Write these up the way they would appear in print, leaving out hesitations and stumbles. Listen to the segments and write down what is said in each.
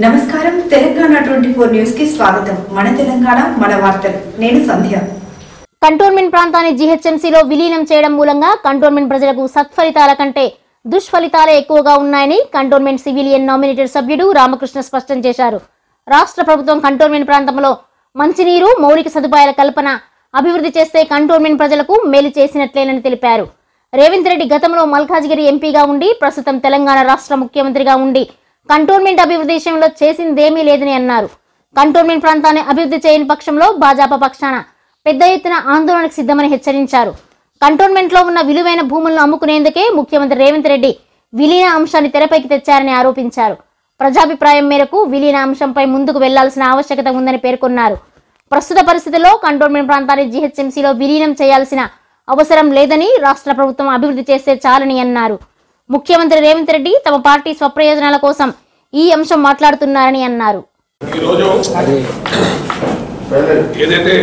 నమస్కారం తెలంగాణ 24 న్యూస్ కి స్వాగతం. మన తెలంగాణ మన వార్తలు. నేను సంధ్య. కంటోన్మెంట్ ప్రాంతాన్ని జీహెచ్ఎంసీలో విలీనం చేయడం మూలంగా కంటోన్మెంట్ ప్రజలకు సత్ఫలితాల కంటే దుష్ఫలితాలే ఎక్కువగా ఉన్నాయని కంటోన్మెంట్ సివిలియన్ నామినేటెడ్ సభ్యుడు రామకృష్ణ స్పష్టం చేశారు. రాష్ట్ర ప్రభుత్వం కంటోన్మెంట్ ప్రాంతంలో మంచినీరు, మౌలిక సదుపాయాల కల్పన, అభివృద్ధి చేస్తే కంటోన్మెంట్ ప్రజలకు మేలు చేసినట్లేనని తెలిపారు. రేవంత్ రెడ్డి గతంలో మల్కాజ్గిరి ఎంపీగా ఉండి ప్రస్తుతం తెలంగాణ రాష్ట్ర ముఖ్యమంత్రిగా ఉండి కంటోన్మెంట్ అభివృద్ధి విషయంలో చేసిందేమీ లేదని అన్నారు. కంటోన్మెంట్ ప్రాంతాన్ని అభివృద్ధి చేయని పక్షంలో భాజపా పక్షాన పెద్ద ఎత్తున ఆందోళనకు సిద్ధమని హెచ్చరించారు. కంటోన్మెంట్ లో ఉన్న విలువైన భూములను అమ్ముకునేందుకే ముఖ్యమంత్రి రేవంత్ రెడ్డి విలీన అంశాన్ని తెరపైకి తెచ్చారని ఆరోపించారు. ప్రజాభిప్రాయం మేరకు విలీన అంశంపై ముందుకు వెళ్లాల్సిన ఆవశ్యకత ఉందని పేర్కొన్నారు. ప్రస్తుత పరిస్థితుల్లో కంటోన్మెంట్ ప్రాంతాన్ని జీహెచ్ఎంసీలో విలీనం చేయాల్సిన అవసరం లేదని, రాష్ట్ర ప్రభుత్వం అభివృద్ధి చేస్తే చాలని అన్నారు. ముఖ్యమంత్రి రేవంత్ రెడ్డి తమ పార్టీ స్వప్రయోజనాల కోసం ఈ అంశం మాట్లాడుతున్నారని అన్నారు. ఈరోజు ఏదైతే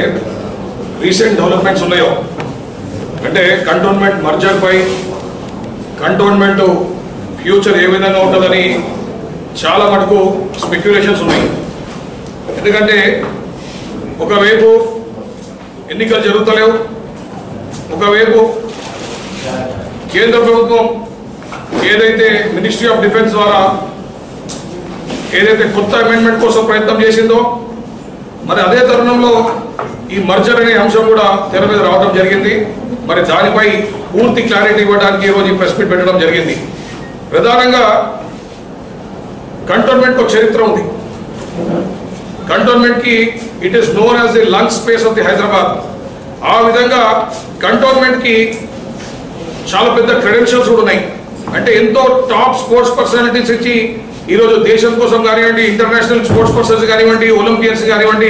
రీసెంట్ డెవలప్మెంట్స్ ఉన్నాయో అంటే కంటోన్మెంట్ మర్జర్ పై కంటోన్మెంట్ ఫ్యూచర్ ఏ విధంగా ఉంటుందని చాలా మటుకు స్పెక్యులేషన్స్ ఉన్నాయి. ఎందుకంటే ఒకవైపు ఎన్నికలు జరుగుతలేవు, ఒకవైపు కేంద్ర ప్రభుత్వం ఏదైతే మినిస్ట్రీ ఆఫ్ డిఫెన్స్ ద్వారా ఏదైతే కొత్త అమెండ్మెంట్ కోసం ప్రయత్నం చేసిందో, మరి అదే తరుణంలో ఈ మర్జర్ అనే అంశం కూడా తెర మీద రావడం జరిగింది. మరి దానిపై పూర్తి క్లారిటీ ఇవ్వడానికి ఈరోజు ఈ ప్రెస్ మీట్ పెట్టడం జరిగింది. ప్రధానంగా కంటోన్మెంట్ ఒక చరిత్ర ఉంది. కంటోన్మెంట్ కి it is known as the lung space of the Hyderabad. ఆ విధంగా కంటోన్మెంట్ కి చాలా పెద్ద క్రెడెన్షియల్స్ కూడా ఉన్నాయి. అంటే ఎంతో టాప్ స్పోర్ట్స్ పర్సనాలిటీస్ ఇచ్చి ఈరోజు దేశం కోసం కానివ్వండి, ఇంటర్నేషనల్ స్పోర్ట్స్ పర్సన్స్ కానివ్వండి, ఒలింపియన్స్ కానివ్వండి,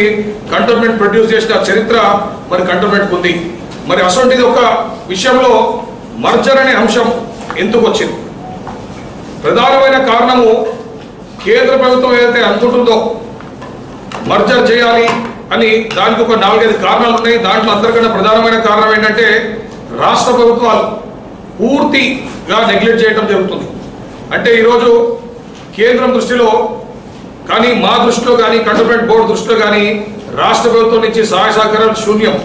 కంటోన్మెంట్ ప్రొడ్యూస్ చేసిన చరిత్ర మరి కంటోన్మెంట్ ఉంది. మరి అసొంటిది ఒక విషయంలో మర్జర్ అనే అంశం ఎందుకు వచ్చింది? ప్రధానమైన కారణము కేంద్ర ప్రభుత్వం ఏదైతే అనుకుంటుందో మర్జర్ చేయాలి అని, దానికి ఒక 4-5 కారణాలు ఉన్నాయి. దాంట్లో అందరికన్నా ప్రధానమైన కారణం ఏంటంటే రాష్ట్ర ప్రభుత్వాలు పూర్తిగా నెగ్లెక్ట్ చేయడం జరుగుతుంది. అంటే ఈరోజు కేంద్రం దృష్టిలో కానీ, మా దృష్టిలో కానీ, కంటోన్మెంట్ బోర్డు దృష్టిలో కానీ రాష్ట్ర ప్రభుత్వం నుంచి సహాయ సహకారాలు శూన్యం.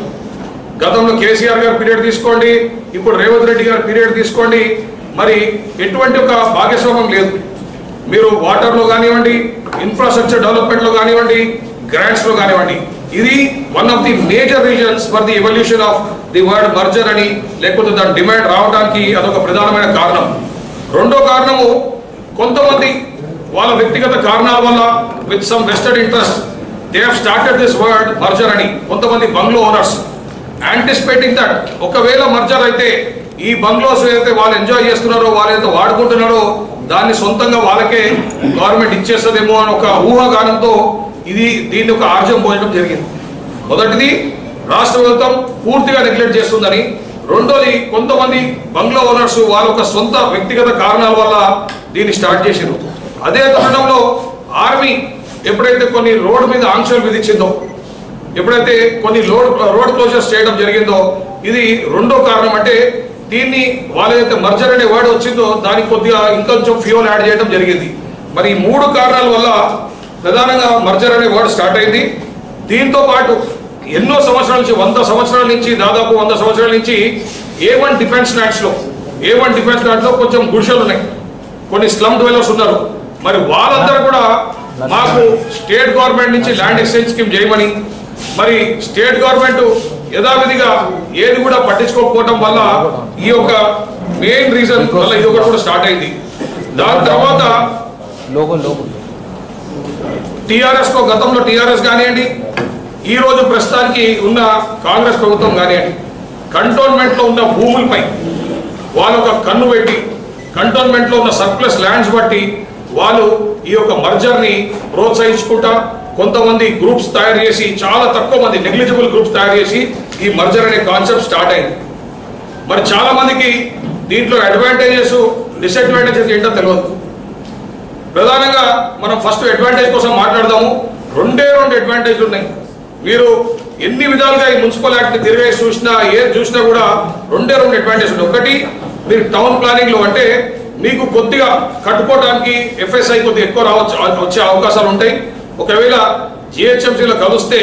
గతంలో కేసీఆర్ గారు పీరియడ్ తీసుకోండి, ఇప్పుడు రేవంత్ రెడ్డి గారు పీరియడ్ తీసుకోండి, మరి ఎటువంటి ఒక భాగస్వామ్యం లేదు. మీరు వాటర్లో కానివ్వండి, ఇన్ఫ్రాస్ట్రక్చర్ డెవలప్మెంట్లో కానివ్వండి, గ్రాంట్స్లో కానివ్వండి, ఇది one of the major reasons for the evolution of the word merger అని, లేకపోతే దాని డిమాండ్ రావడానికి అదొక ప్రధానమైన కారణం. రెండో కారణము కొంతమంది వాళ్ళ వ్యక్తిగత కారణాల వల్ల with some vested interest they have started this word merger అని. కొంతమంది బంగ్లో ఓనర్స్ యాంటిసిపేటింగ్ దట్ ఒకవేళ మర్జర్ అయితే ఈ బంగ్లోస్ ఏదైతే వాళ్ళు ఎంజాయ్ చేస్తున్నారో, వాళ్ళు ఏదైతే వాడుకుంటున్నారో దాన్ని సొంతంగా వాళ్ళకే గవర్నమెంట్ ఇచ్చేస్తుందేమో అని ఒక ఊహాగానంతో దీన్ని ఒక ఆర్జం పోయడం జరిగింది. మొదటిది రాష్ట్ర ప్రభుత్వం పూర్తిగా నెగ్లెక్ట్ చేస్తుందని, రెండోది కొంతమంది బంగ్లా ఓనర్స్ వాళ్ళ ఒక సొంత వ్యక్తిగత కారణాల వల్ల దీన్ని స్టార్ట్ చేసారు. అదే తరుణంలో ఆర్మీ ఎప్పుడైతే కొన్ని రోడ్డు మీద ఆంక్షలు విధించిందో, ఎప్పుడైతే కొన్ని రోడ్ క్లోజర్స్ చేయడం జరిగిందో, ఇది రెండో కారణం. అంటే దీన్ని వాళ్ళైతే మర్జర్ అనే వర్డ్ వచ్చిందో దానికి కొద్దిగా ఇంకొంచెం ఫ్యూయల్ యాడ్ చేయడం జరిగింది. మరి ఈ 3 కారణాల వల్ల ప్రధానంగా మర్జర్ అనే వర్డ్ స్టార్ట్ అయింది. దీంతో పాటు ఎన్నో సంవత్సరాల నుంచి, 100 సంవత్సరాల నుంచి, దాదాపు 100 సంవత్సరాల నుంచి A1 డిఫెన్స్ ల్యాండ్స్లో కొంచెం గుడిసెలు ఉన్నాయి, కొన్ని స్లమ్ డెవలపర్స్ ఉన్నారు. మరి వాళ్ళందరూ కూడా మాకు స్టేట్ గవర్నమెంట్ నుంచి ల్యాండ్ ఎక్స్చేంజ్ స్కీమ్ చేయమని, మరి స్టేట్ గవర్నమెంట్ యథావిధిగా ఏది కూడా పట్టించుకోకపోవడం వల్ల ఈ యొక్క మెయిన్ రీజన్ వల్ల ఇది ఒకటి కూడా స్టార్ట్ అయింది. దాని తర్వాత టీఆర్ఎస్ తో, గతంలో టీఆర్ఎస్ కానివ్వండి, ఈ రోజు ప్రస్తుతానికి ఉన్న కాంగ్రెస్ ప్రభుత్వం కానివ్వండి, కంటోన్మెంట్ లో ఉన్న భూములపై వాళ్ళు ఒక కన్ను పెట్టి, కంటోన్మెంట్ లో ఉన్న సర్ప్లస్ ల్యాండ్స్ బట్టి వాళ్ళు ఈ యొక్క మర్జర్ ని ప్రోత్సహించుకుంటా కొంతమంది గ్రూప్స్ తయారు చేసి, చాలా తక్కువ మంది నెగ్లిజిబుల్ గ్రూప్స్ తయారు చేసి ఈ మర్జర్ అనే కాన్సెప్ట్ స్టార్ట్ అయింది. మరి చాలా మందికి దీంట్లో అడ్వాంటేజెస్, డిసడ్వాంటేజెస్ ఏంటో తెలియదు. ప్రధానంగా మనం ఫస్ట్ అడ్వాంటేజ్ కోసం మాట్లాడదాము. 2 అడ్వాంటేజ్లు ఉన్నాయి. మీరు ఎన్ని విధాలుగా ఈ మున్సిపల్ యాక్ట్ తిరిగేసి చూసినా, ఏది చూసినా కూడా 2 అడ్వాంటేజ్ ఉన్నాయి. ఒకటి, మీరు టౌన్ ప్లానింగ్ లో అంటే మీకు కొద్దిగా కట్టుకోవడానికి ఎఫ్ఎస్ఐ కొద్దిగా ఎక్కువ వచ్చే అవకాశాలు ఉంటాయి. ఒకవేళ జిహెచ్ఎంసీలో కలిస్తే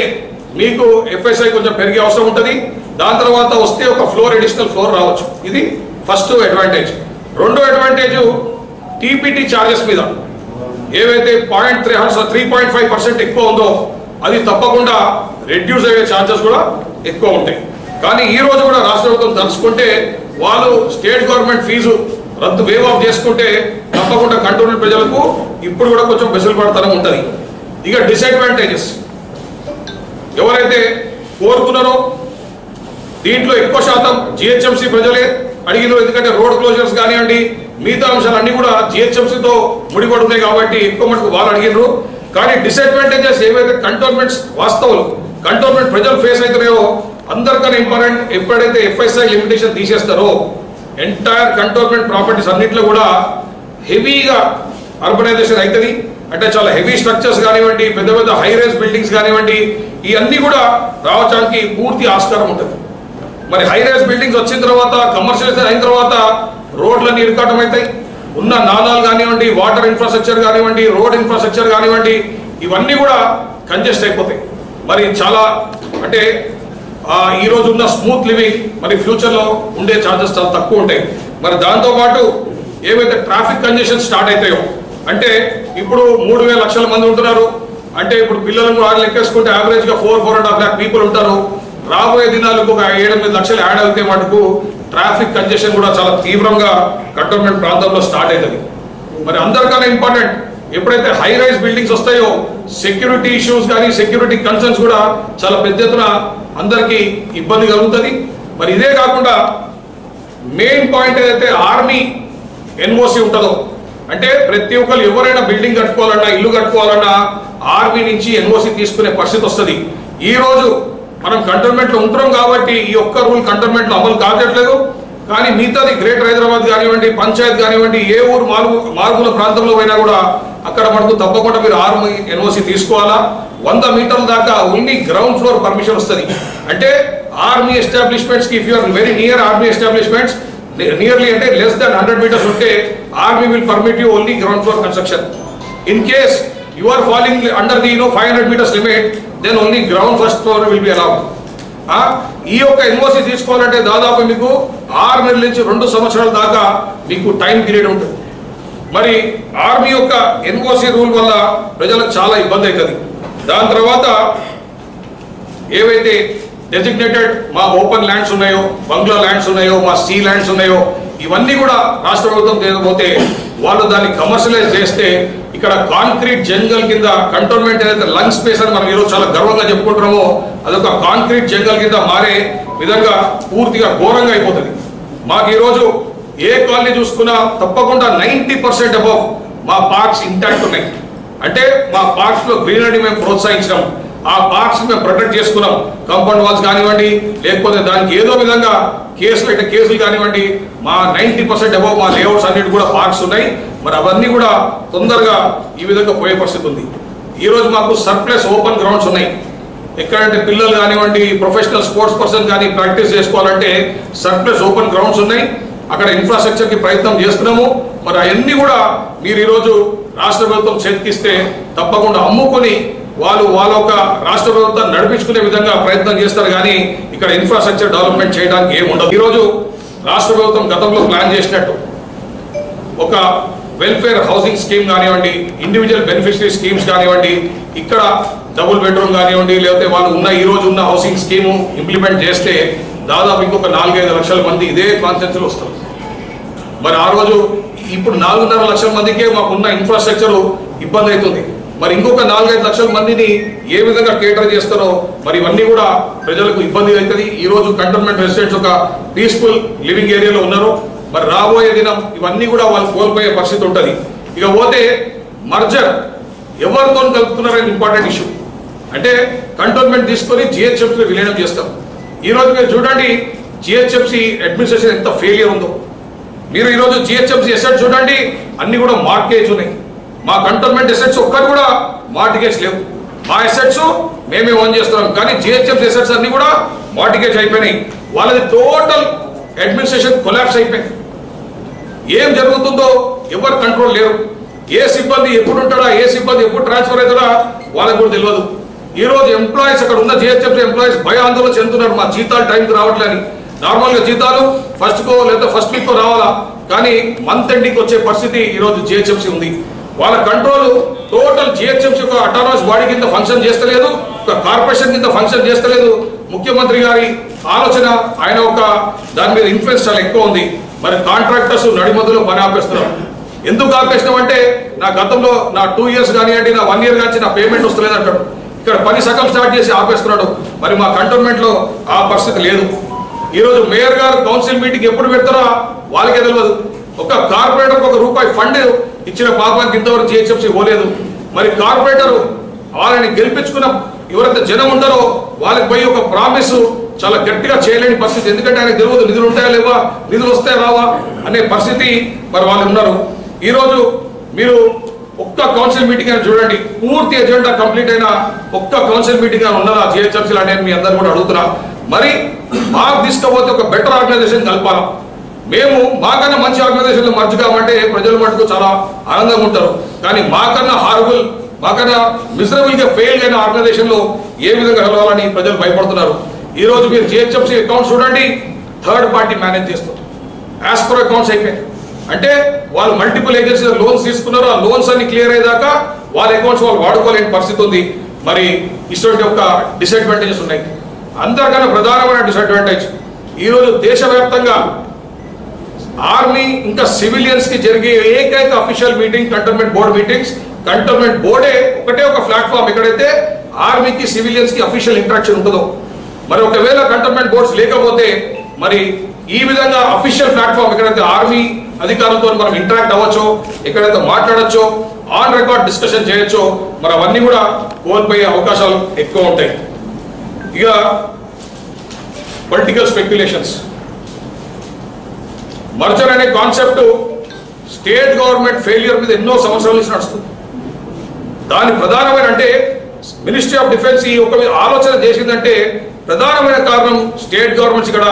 మీకు ఎఫ్ఎస్ఐ కొంచెం పెరిగే అవసరం ఉంటుంది. దాని తర్వాత వస్తే ఒక ఫ్లోర్ అడిషనల్ ఫ్లోర్ రావచ్చు. ఇది ఫస్ట్ అడ్వాంటేజ్. రెండో అడ్వాంటేజ్ టీపీటీ ఛార్జెస్ మీద ఏవైతే 3.5% ఎక్కువ ఉందో అది తప్పకుండా రెడ్యూస్ అయ్యే ఛార్జెస్ కూడా ఎక్కువ ఉంటాయి. కానీ ఈ రోజు కూడా రాష్ట్ర ప్రభుత్వం తలుచుకుంటే వాళ్ళు స్టేట్ గవర్నమెంట్ ఫీజు రద్దు వేవ్ ఆఫ్ చేసుకుంటే తప్పకుండా కంటోన్మెంట్ ప్రజలకు ఇప్పుడు కూడా కొంచెం వెసులుబాటుతనం ఉంటుంది. ఇక డిసడ్వాంటేజెస్ ఎవరైతే కోరుకున్నారో దీంట్లో ఎక్కువ శాతం జిహెచ్ఎంసీ ప్రజలే అడిగినారు. ఎందుకంటే రోడ్ క్లోజర్స్ కానివ్వండి, మిగతా అంశాలన్నీ కూడా జిహెచ్ఎంసీతో ముడిపడి ఉన్నాయి కాబట్టి ఎక్కువ మటుకు వాళ్ళు అడిగినారు. కానీ డిసడ్వాంటేజెస్ ఏవైతే కంటోన్మెంట్స్ వాస్తవులు కంటోన్మెంట్ ప్రజలు ఫేస్ అవుతున్నాయో అందరికన్నా ఇంపార్టెంట్, ఎప్పుడైతే ఎఫ్ఎస్ఐ లిమిటేషన్ తీసేస్తారో ఎంటైర్ కంటోన్మెంట్ ప్రాపర్టీస్ అన్నింటిలో కూడా హెవీగా అర్బనైజేషన్ అవుతుంది. అంటే చాలా హెవీ స్ట్రక్చర్స్ కానివ్వండి, పెద్ద పెద్ద హై రైజ్ బిల్డింగ్స్ కానివ్వండి, ఇవన్నీ కూడా రావడానికి పూర్తి ఆస్కారం ఉంటుంది. మరి హై రైజ్ బిల్డింగ్స్ వచ్చిన తర్వాత కమర్షియలైజేషన్ అయిన తర్వాత రోడ్లన్నీ ఇరుకాటం అవుతాయి. ఉన్న నాలాలు కానివ్వండి, వాటర్ ఇన్ఫ్రాస్ట్రక్చర్ కానివ్వండి, రోడ్ ఇన్ఫ్రాస్ట్రక్చర్ కానివ్వండి, ఇవన్నీ కూడా కంజెస్ట్ అయిపోతాయి. మరి చాలా అంటే ఈ రోజు ఉన్న స్మూత్ లివింగ్ మరి ఫ్యూచర్లో ఉండే ఛార్జెస్ చాలా తక్కువ ఉంటాయి. మరి దాంతోపాటు ఏవైతే ట్రాఫిక్ కంజెషన్ స్టార్ట్ అవుతాయో అంటే ఇప్పుడు 3,000 లక్షల మంది ఉంటున్నారు. అంటే ఇప్పుడు పిల్లలను కూడా లెక్కేసుకుంటే యావరేజ్గా 4.5 lakh పీపుల్ ఉంటారు. రాబోయే దినాలకు ఒక 7-8 లక్షలు యాడ్ అయితే మటుకు ట్రాఫిక్ కంజెషన్ కూడా చాలా తీవ్రంగా కంటోన్మెంట్ ప్రాంతంలో స్టార్ట్ అవుతుంది. మరి అందరికన్నా ఇంపార్టెంట్ ఎప్పుడైతే హై రైజ్ బిల్డింగ్స్ వస్తాయో సెక్యూరిటీ ఇష్యూస్ కానీ సెక్యూరిటీ కన్సర్న్స్ కూడా చాలా పెద్ద ఎత్తున అందరికీ ఇబ్బంది కలుగుతుంది. మరి ఇదే కాకుండా మెయిన్ పాయింట్ ఏదైతే ఆర్మీ ఎన్ఓసి ఉంటుందో అంటే ప్రతి ఒక్కరు ఎవరైనా బిల్డింగ్ కట్టుకోవాలన్నా ఇల్లు కట్టుకోవాలన్నా ఆర్మీ నుంచి ఎన్ఓసి తీసుకునే పరిస్థితి వస్తుంది. ఈ రోజు మనం కంటోన్మెంట్లో ఉంటున్నాం కాబట్టి ఈ ఒక్క రూల్ కంటోన్మెంట్లో అమలు కావట్లేదు. కానీ మిగతాది గ్రేటర్ హైదరాబాద్ కానివ్వండి, పంచాయత్ కానివ్వండి, ఏ ఊరు మారుమూల ప్రాంతంలో పోయినా కూడా అక్కడ మనకు తప్పకుండా మీరు ఆర్మీ ఎన్ఓసి తీసుకోవాలా. 100 మీటర్ల దాకా ఓన్లీ గ్రౌండ్ ఫ్లోర్ పర్మిషన్ వస్తుంది. అంటే ఆర్మీ ఎస్టాబ్లిష్మెంట్స్ కి if you are very near army establishments nearly అంటే లెస్ దాన్ 100 meters ఉంటే army will permit you only ground floor construction. In case you are falling under the 500 meters limit, then only ground first floor will be allowed. ఈ యొక్క NOC తీసుకోవాలంటే దాదాపు మీకు 6 నెలల నుంచి 2 సంవత్సరాల దాకా మీకు టైం పీరియడ్ ఉంటుంది. మరి ఆర్మీ యొక్క ఎన్ఓసి రూల్ వల్ల ప్రజలకు చాలా ఇబ్బంది అవుతుంది. దాని తర్వాత ఏవైతే డెసిగ్నేటెడ్ మా ఓపెన్ ల్యాండ్స్ ఉన్నాయో, బంగ్లా ల్యాండ్స్ ఉన్నాయో, మా సీ ల్యాండ్స్ ఉన్నాయో, ఇవన్నీ కూడా రాష్ట్ర ప్రభుత్వం తీయకపోతే వాళ్ళు దాన్ని కమర్షియలైజ్ చేస్తే ఇక్కడ కాంక్రీట్ జంగల్ కింద కంటోన్మెంట్ ఏదైతే లంగ్ స్పేస్ అని మనం ఈరోజు చాలా గర్వంగా చెప్పుకుంటున్నామో అదొక కాంక్రీట్ జంగల్ కింద మారే విధంగా పూర్తిగా ఘోరంగా అయిపోతుంది. మాకు ఈరోజు ఏ కాలనీ చూసుకున్నా తప్పకుండా 90% అబౌవ్ మా పార్క్స్ ఇంటాక్ట్ ఉన్నాయి. అంటే మా పార్క్స్ లో గ్రీనరీ మేము ప్రోత్సహించినాం, ఆ పార్క్స్ మేము ప్రొటెక్ట్ చేసుకున్నాం. కాంపౌండ్ వాల్స్ కానివ్వండి, లేకపోతే దానికి ఏదో విధంగా కేసులు కానివ్వండి, మా 90% అబౌవ్ మా లేఅవుట్స్ అన్నిటి కూడా పార్క్స్ ఉన్నాయి. మరి అవన్నీ కూడా తొందరగా ఈ విధంగా పోయే పరిస్థితి ఉంది. ఈరోజు మాకు సర్ప్లస్ ఓపెన్ గ్రౌండ్స్ ఉన్నాయి. ఎక్కడంటే పిల్లలు కానివ్వండి, ప్రొఫెషనల్ స్పోర్ట్స్ పర్సన్ కానీ ప్రాక్టీస్ చేసుకోవాలంటే సర్ప్లస్ ఓపెన్ గ్రౌండ్స్ ఉన్నాయి. అక్కడ ఇన్ఫ్రాస్ట్రక్చర్కి ప్రయత్నం చేస్తున్నాము. మరి అవన్నీ కూడా మీరు ఈరోజు రాష్ట్ర ప్రభుత్వం చేతికిస్తే తప్పకుండా అమ్ముకొని వాళ్ళ ఒక రాష్ట్ర ప్రభుత్వాన్ని నడిపించుకునే విధంగా ప్రయత్నం చేస్తారు. కానీ ఇక్కడ ఇన్ఫ్రాస్ట్రక్చర్ డెవలప్మెంట్ చేయడానికి ఏముండదు. ఈరోజు రాష్ట్ర ప్రభుత్వం గతంలో ప్లాన్ చేసినట్టు ఒక వెల్ఫేర్ హౌసింగ్ స్కీమ్ కానివ్వండి, ఇండివిజువల్ బెనిఫిషరీ స్కీమ్స్ కానివ్వండి, ఇక్కడ డబుల్ బెడ్రూమ్ కానివ్వండి, లేకపోతే వాళ్ళు ఈ రోజు ఉన్న హౌసింగ్ స్కీము ఇంప్లిమెంట్ చేస్తే దాదాపు ఇంకొక 4-5 లక్షల మంది ఇదే కాన్స్టిట్యూన్సీలో వస్తారు. మరి ఆ రోజు ఇప్పుడు 4.5 లక్షల మందికే మాకున్న ఇన్ఫ్రాస్ట్రక్చర్ ఇబ్బంది అవుతుంది. మరి ఇంకొక 4-5 లక్షల మందిని ఏ విధంగా కేటర్ చేస్తారో మరి ఇవన్నీ కూడా ప్రజలకు ఇబ్బంది అవుతుంది. ఈ రోజు కంటోన్మెంట్ రెసిడెంట్స్ ఒక పీస్ఫుల్ లివింగ్ ఏరియాలో ఉన్నారు. మరి రాబోయే దినం ఇవన్నీ కూడా వాళ్ళు కోల్పోయే పరిస్థితి ఉంటుంది. ఇక పోతే మర్జర్ ఎవరితో కలుపుతున్నారని ఇంపార్టెంట్ ఇష్యూ. అంటే కంటోన్మెంట్ తీసుకొని జిహెచ్ఎంసీలో విలీనం చేస్తాం. ఈరోజు మీరు చూడండి జిహెచ్ఎంసీ అడ్మినిస్ట్రేషన్ ఎంత ఫెయిలియర్ ఉందో. మీరు ఈరోజు జిహెచ్ఎంసీ ఎసెట్స్ చూడండి, అన్ని కూడా మార్కేజ్ ఉన్నాయి. మా కంటోన్మెంట్ ఎసెట్స్ ఒక్కటి కూడా మార్టిగేజ్ లేవు. మా ఎసెట్స్ మేమే ఓన్ చేస్తున్నాం, కానీ జిహెచ్ఎంసీ ఎసెట్స్ అన్ని కూడా మార్టిగేజ్ అయిపోయినాయి. వాళ్ళది టోటల్ అడ్మినిస్ట్రేషన్ కొలాప్స్ అయిపోయింది. ఏం జరుగుతుందో ఎవరు కంట్రోల్ లేరు. ఏ సిబ్బంది ఎప్పుడు ఉంటాడా, ఏ సిబ్బంది ఎప్పుడు ట్రాన్స్ఫర్ అవుతాడా వాళ్ళకు కూడా తెలియదు. ఈ రోజు ఎంప్లాయీస్ అక్కడ ఉన్న జిహెచ్ఎంసీ ఎంప్లాయీస్ భయాందోళన చెందుతున్నారు, మా జీతాలు టైంకి రావట్లేని. నార్మల్గా జీతాలు ఫస్ట్కో లేదా ఫస్ట్ వీక్కో రావాలా, కానీ మంత్ ఎండింగ్కి వచ్చే పరిస్థితి ఈరోజు జిహెచ్ఎంసీ ఉంది. వాళ్ళ కంట్రోల్ టోటల్ జిహెచ్ఎంసీ ఒక అటానమస్ బాడీ కింద ఫంక్షన్ చేస్తలేదు, ఒక కార్పొరేషన్ కింద ఫంక్షన్ చేస్తలేదు. ముఖ్యమంత్రి గారి ఆలోచన, ఆయన ఒక దాని మీద ఇన్ఫ్లుయెన్స్ చాలా ఎక్కువ ఉంది. మరి కాంట్రాక్టర్స్ నడిమధ్యలో పని ఆపేస్తున్నారు. ఎందుకు ఆపేసినాం అంటే, నా గతంలో నా 2 years కానివ్వండి, నా 1 year కానీ నా పేమెంట్ వస్తలేదు అంటాడు. ఇక్కడ పని సగం స్టార్ట్ చేసి ఆపేస్తున్నాడు. మరి మా కంటోన్మెంట్లో ఆ పరిస్థితి లేదు. ఈరోజు మేయర్ గారు కౌన్సిల్ మీటింగ్ ఎప్పుడు పెడతారో వాళ్ళకే తెలియదు. ఒక కార్పొరేటర్కి ₹1 ఫండ్ ఇచ్చిన పాపానికి ఇంతవరకు జిహెచ్ఎంసీ పోలేదు. మరి కార్పొరేటర్ వాళ్ళని గెలిపించుకున్న ఎవరైతే జనం ఉంటారో వాళ్ళకి పోయి ఒక ప్రామిస్ చాలా గట్టిగా చేయలేని పరిస్థితి. ఎందుకంటే ఆయనకు తెలియదు నిధులు ఉంటాయా లేవా, నిధులు వస్తాయా రావా అనే పరిస్థితి మరి వాళ్ళు ఉన్నారు. ఈరోజు మీరు ఒక్క కౌన్సిల్ మీటింగ్ అయినా చూడండి, పూర్తి ఎజెండా కంప్లీట్ అయిన ఒక్క కౌన్సిల్ మీటింగ్ అయినా ఉన్నదా జిహెచ్ఎంసీలో అనేది మీ అందరూ కూడా అడుగుతున్నా. మరి మాకు తీసుకపోతే ఒక బెటర్ ఆర్గనైజేషన్ కలపాలి. మేము మాకన్నా మంచి ఆర్గనైజేషన్లో మర్చి కామంటే ప్రజల మటుకు చాలా ఆనందంగా ఉంటారు. కానీ మాకన్నా హారబుల్, మాకన్నా మిజరబుల్ గా ఫెయిల్ అయిన ఆర్గనైజేషన్ లో ఏ విధంగా కలవాలని ప్రజలు భయపడుతున్నారు. ఈ రోజు మీరు జిహెచ్ఎంసీ అకౌంట్స్ చూడండి, థర్డ్ పార్టీ మేనేజ్ చేస్తారు. ఆస్క్రో అకౌంట్స్ అయిపోయాయి అంటే వాళ్ళు మల్టిపుల్ ఏజెన్సీ లోన్స్ తీసుకున్నారు. ఆ లోన్స్ అన్ని క్లియర్ అయ్యేదాకా వాళ్ళ అకౌంట్స్ వాళ్ళు వాడుకోలేని పరిస్థితి ఉంది. మరి ఇటువంటి ఒక డిసడ్వాంటేజెస్ ఉన్నాయి. అందరికన్నా ప్రధానమైన డిసడ్వాంటేజ్, ఈరోజు దేశవ్యాప్తంగా ఆర్మీ ఇంకా సివిలియన్స్ కి జరిగే ఏకైక official meeting cantonment board meetings. Cantonment బోర్డే ఒకటే ఒక ప్లాట్ఫామ్ ఎక్కడైతే ఆర్మీకి సివిలియన్స్ కి అఫీషియల్ ఇంటరాక్షన్ ఉంటుందో. మరి ఒకవేళ కంటోన్మెంట్ బోర్డ్స్ లేకపోతే మరి ఈ విధంగా అఫీషియల్ ప్లాట్ఫామ్ ఎక్కడైతే ఆర్మీ అధికారులతో మనం ఇంటరాక్ట్ అవ్వచ్చో, ఎక్కడైతే మాట్లాడచ్చో, ఆన్ రికార్డ్ డిస్కషన్ చేయొచ్చో, మరి అవన్నీ కూడా కోల్పోయే అవకాశాలు ఎక్కువ ఉంటాయి. ఇక పొలిటికల్ స్పెక్యులేషన్స్, మర్జర్ అనే కాన్సెప్ట్ స్టేట్ గవర్నమెంట్ ఫెయిల్యూర్ మీద ఎన్నో సంవత్సరాల నుంచి నడుస్తుంది. దాని ప్రధానమైన అంటే మినిస్ట్రీ ఆఫ్ డిఫెన్స్ ఈ ఒక ఆలోచన చేసిందంటే ప్రధానమైన కారణం స్టేట్ గవర్నమెంట్స్ ఇక్కడ